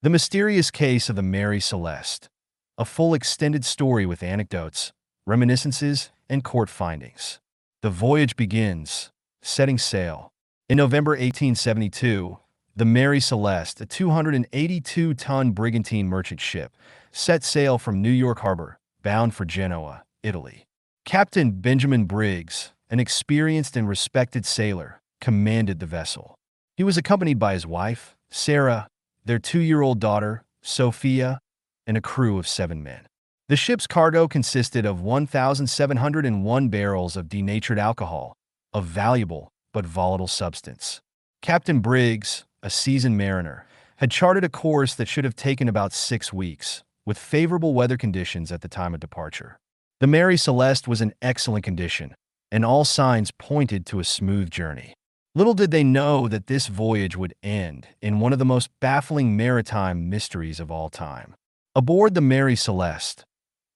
The Mysterious Case of the Mary Celeste, a full extended story with anecdotes, reminiscences, and court findings. The voyage begins, setting sail. In November 1872, the Mary Celeste, a 282-ton brigantine merchant ship, set sail from New York Harbor, bound for Genoa, Italy. Captain Benjamin Briggs, an experienced and respected sailor, commanded the vessel. He was accompanied by his wife, Sarah, their 2-year-old daughter, Sophia, and a crew of 7 men. The ship's cargo consisted of 1,701 barrels of denatured alcohol, a valuable but volatile substance. Captain Briggs, a seasoned mariner, had charted a course that should have taken about 6 weeks, with favorable weather conditions at the time of departure. The Mary Celeste was in excellent condition, and all signs pointed to a smooth journey. Little did they know that this voyage would end in one of the most baffling maritime mysteries of all time. Aboard the Mary Celeste,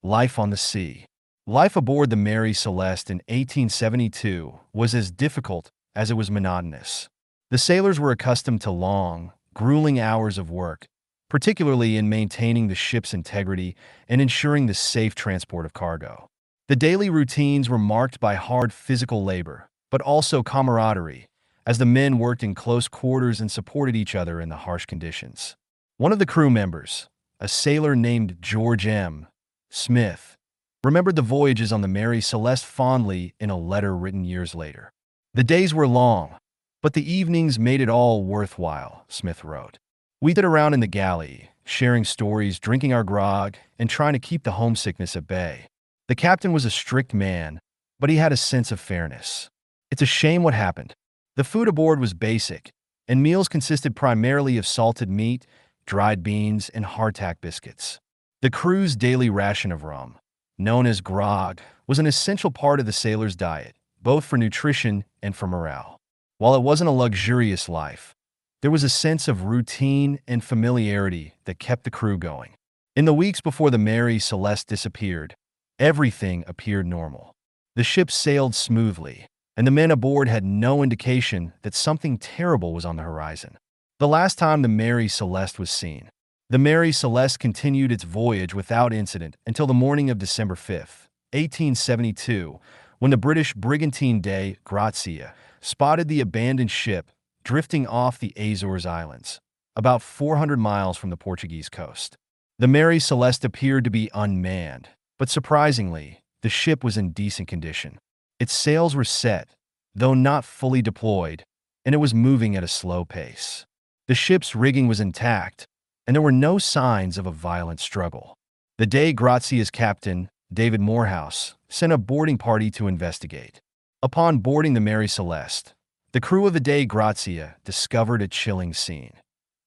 life on the sea. Life aboard the Mary Celeste in 1872 was as difficult as it was monotonous. The sailors were accustomed to long, grueling hours of work, particularly in maintaining the ship's integrity and ensuring the safe transport of cargo. The daily routines were marked by hard physical labor, but also camaraderie, as the men worked in close quarters and supported each other in the harsh conditions. One of the crew members, a sailor named George M. Smith, remembered the voyages on the Mary Celeste fondly in a letter written years later. "The days were long, but the evenings made it all worthwhile," Smith wrote. "We stood around in the galley, sharing stories, drinking our grog, and trying to keep the homesickness at bay. The captain was a strict man, but he had a sense of fairness. It's a shame what happened. The food aboard was basic, and meals consisted primarily of salted meat, dried beans, and hardtack biscuits. The crew's daily ration of rum, known as grog, was an essential part of the sailors' diet, both for nutrition and for morale. While it wasn't a luxurious life, there was a sense of routine and familiarity that kept the crew going. In the weeks before the Mary Celeste disappeared, everything appeared normal. The ship sailed smoothly, and the men aboard had no indication that something terrible was on the horizon. The last time the Mary Celeste was seen, the Mary Celeste continued its voyage without incident until the morning of December 5, 1872, when the British brigantine Dei Grazia spotted the abandoned ship drifting off the Azores Islands, about 400 miles from the Portuguese coast. The Mary Celeste appeared to be unmanned, but surprisingly, the ship was in decent condition. Its sails were set, though not fully deployed, and it was moving at a slow pace. The ship's rigging was intact, and there were no signs of a violent struggle. The Dei Grazia's captain, David Morehouse, sent a boarding party to investigate. Upon boarding the Mary Celeste, the crew of the Dei Grazia discovered a chilling scene.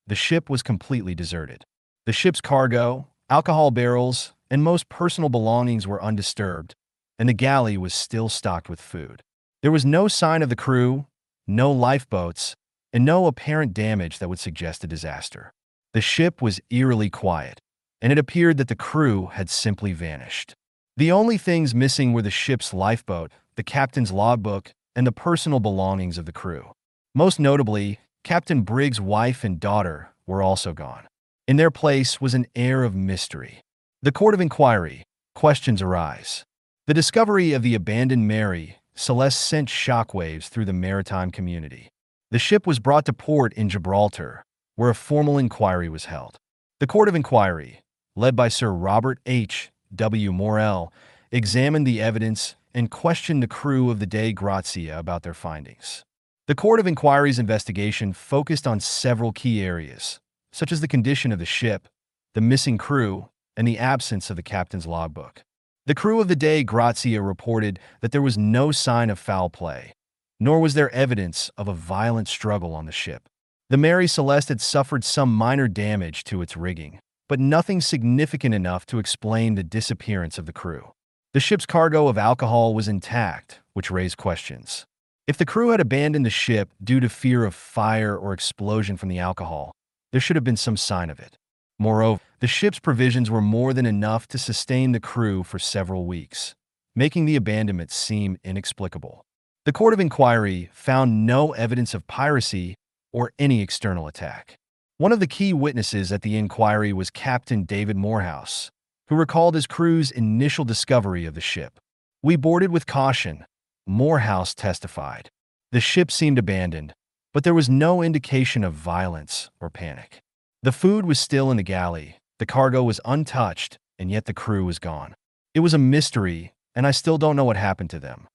The ship was completely deserted. The ship's cargo, alcohol barrels, and most personal belongings were undisturbed, and the galley was still stocked with food. There was no sign of the crew, no lifeboats, and no apparent damage that would suggest a disaster. The ship was eerily quiet, and it appeared that the crew had simply vanished. The only things missing were the ship's lifeboat, the captain's logbook, and the personal belongings of the crew. Most notably, Captain Briggs' wife and daughter were also gone. In their place was an air of mystery. The court of inquiry. Questions arise. The discovery of the abandoned Mary Celeste sent shockwaves through the maritime community. The ship was brought to port in Gibraltar, where a formal inquiry was held. The court of inquiry, led by Sir Robert H. W. Morrell, examined the evidence and questioned the crew of the Dei Grazia about their findings. The court of inquiry's investigation focused on several key areas, such as the condition of the ship, the missing crew, and the absence of the captain's logbook. The crew of the Dei Grazia reported that there was no sign of foul play, nor was there evidence of a violent struggle on the ship. The Mary Celeste had suffered some minor damage to its rigging, but nothing significant enough to explain the disappearance of the crew. The ship's cargo of alcohol was intact, which raised questions. If the crew had abandoned the ship due to fear of fire or explosion from the alcohol, there should have been some sign of it. Moreover, the ship's provisions were more than enough to sustain the crew for several weeks, making the abandonment seem inexplicable. The court of inquiry found no evidence of piracy or any external attack. One of the key witnesses at the inquiry was Captain David Morehouse, who recalled his crew's initial discovery of the ship. "We boarded with caution," Morehouse testified. "The ship seemed abandoned, but there was no indication of violence or panic. The food was still in the galley, the cargo was untouched, and yet the crew was gone. It was a mystery, and I still don't know what happened to them."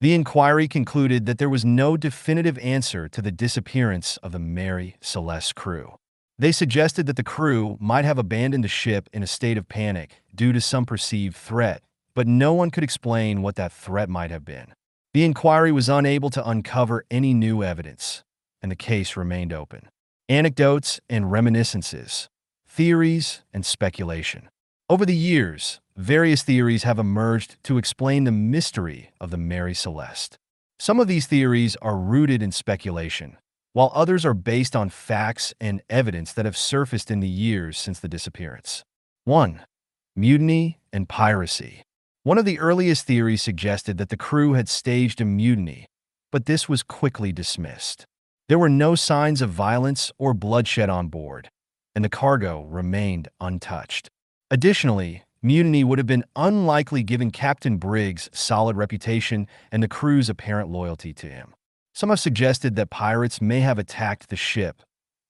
The inquiry concluded that there was no definitive answer to the disappearance of the Mary Celeste crew. They suggested that the crew might have abandoned the ship in a state of panic due to some perceived threat, but no one could explain what that threat might have been. The inquiry was unable to uncover any new evidence, and the case remained open. Anecdotes and reminiscences, theories and speculation. Over the years, various theories have emerged to explain the mystery of the Mary Celeste. Some of these theories are rooted in speculation, while others are based on facts and evidence that have surfaced in the years since the disappearance. 1. Mutiny and piracy. One of the earliest theories suggested that the crew had staged a mutiny, but this was quickly dismissed. There were no signs of violence or bloodshed on board, and the cargo remained untouched. Additionally, mutiny would have been unlikely given Captain Briggs' solid reputation and the crew's apparent loyalty to him. Some have suggested that pirates may have attacked the ship,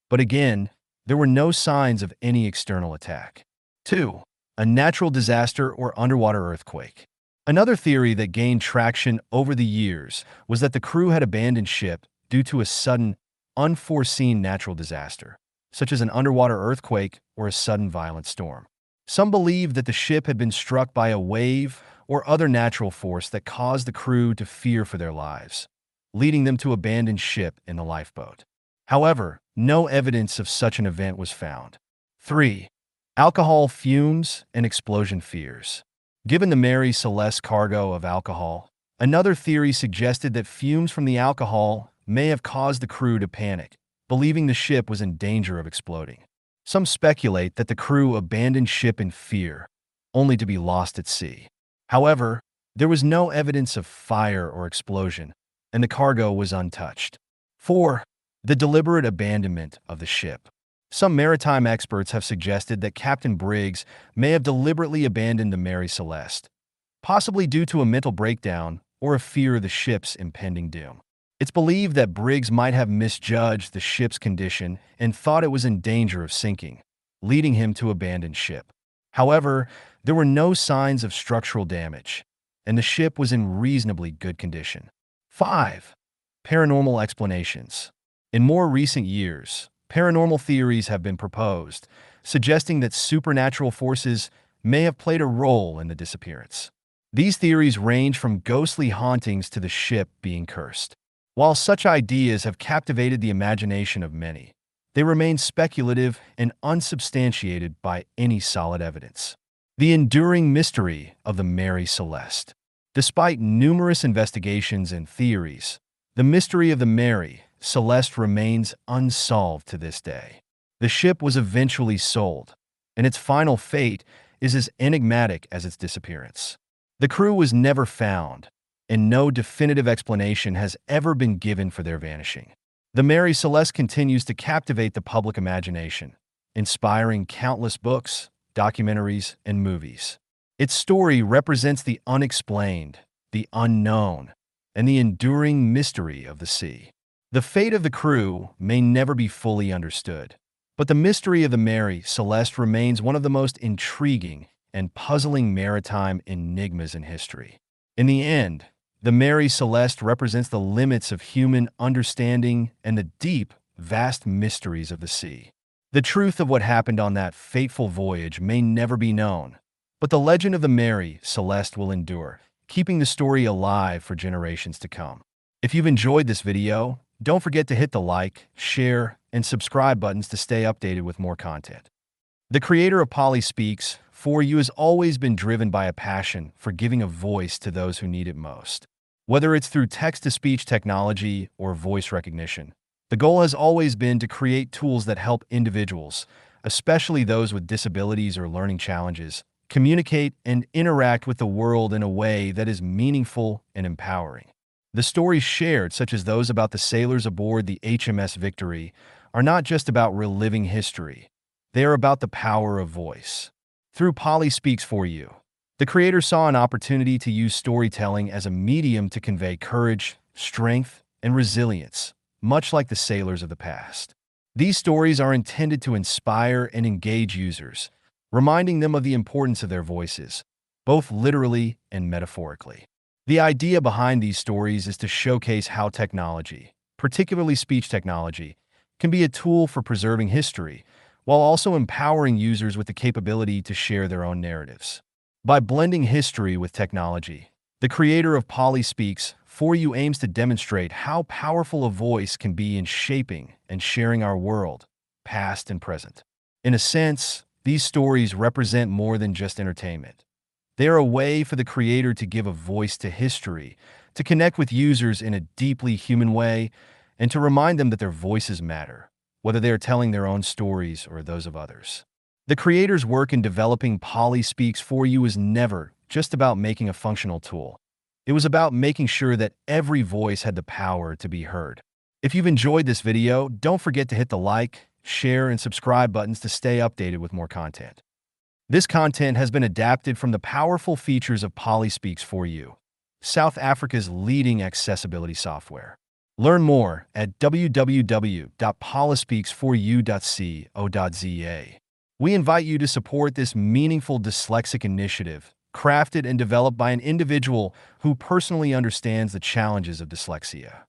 but again, there were no signs of any external attack. 2. A natural disaster or underwater earthquake. Another theory that gained traction over the years was that the crew had abandoned ship due to a sudden, unforeseen natural disaster, such as an underwater earthquake or a sudden violent storm. Some believe that the ship had been struck by a wave or other natural force that caused the crew to fear for their lives, leading them to abandon ship in the lifeboat. However, no evidence of such an event was found. 3. Alcohol fumes and explosion fears. Given the Mary Celeste cargo of alcohol, another theory suggested that fumes from the alcohol may have caused the crew to panic, believing the ship was in danger of exploding. Some speculate that the crew abandoned ship in fear, only to be lost at sea. However, there was no evidence of fire or explosion, and the cargo was untouched. 4. The deliberate abandonment of the ship. Some maritime experts have suggested that Captain Briggs may have deliberately abandoned the Mary Celeste, possibly due to a mental breakdown or a fear of the ship's impending doom. It's believed that Briggs might have misjudged the ship's condition and thought it was in danger of sinking, leading him to abandon ship. However, there were no signs of structural damage, and the ship was in reasonably good condition. 5. Paranormal explanations. In more recent years, paranormal theories have been proposed, suggesting that supernatural forces may have played a role in the disappearance. These theories range from ghostly hauntings to the ship being cursed. While such ideas have captivated the imagination of many, they remain speculative and unsubstantiated by any solid evidence. The enduring mystery of the Mary Celeste. Despite numerous investigations and theories, the mystery of the Mary Celeste remains unsolved to this day. The ship was eventually sold, and its final fate is as enigmatic as its disappearance. The crew was never found, and no definitive explanation has ever been given for their vanishing. The Mary Celeste continues to captivate the public imagination, inspiring countless books, documentaries, and movies. Its story represents the unexplained, the unknown, and the enduring mystery of the sea. The fate of the crew may never be fully understood, but the mystery of the Mary Celeste remains one of the most intriguing and puzzling maritime enigmas in history. In the end, the Mary Celeste represents the limits of human understanding and the deep, vast mysteries of the sea. The truth of what happened on that fateful voyage may never be known, but the legend of the Mary Celeste will endure, keeping the story alive for generations to come. If you've enjoyed this video, don't forget to hit the like, share, and subscribe buttons to stay updated with more content. The creator of Polly Speaks For You has always been driven by a passion for giving a voice to those who need it most. Whether it's through text-to-speech technology or voice recognition, the goal has always been to create tools that help individuals, especially those with disabilities or learning challenges, communicate and interact with the world in a way that is meaningful and empowering. The stories shared, such as those about the sailors aboard the HMS Victory, are not just about reliving history. They are about the power of voice. Through Polly Speaks For You, the creator saw an opportunity to use storytelling as a medium to convey courage, strength, and resilience, much like the sailors of the past. These stories are intended to inspire and engage users, reminding them of the importance of their voices, both literally and metaphorically. The idea behind these stories is to showcase how technology, particularly speech technology, can be a tool for preserving history, while also empowering users with the capability to share their own narratives. By blending history with technology, the creator of Polly Speaks For You aims to demonstrate how powerful a voice can be in shaping and sharing our world, past and present. In a sense, these stories represent more than just entertainment. They are a way for the creator to give a voice to history, to connect with users in a deeply human way, and to remind them that their voices matter, whether they are telling their own stories or those of others. The creator's work in developing Polly Speaks For You is never just about making a functional tool. It was about making sure that every voice had the power to be heard. If you've enjoyed this video, don't forget to hit the like, share, and subscribe buttons to stay updated with more content. This content has been adapted from the powerful features of Polly Speaks For You, South Africa's leading accessibility software. Learn more at www.polyspeaksforyou.co.za. We invite you to support this meaningful dyslexic initiative, crafted and developed by an individual who personally understands the challenges of dyslexia.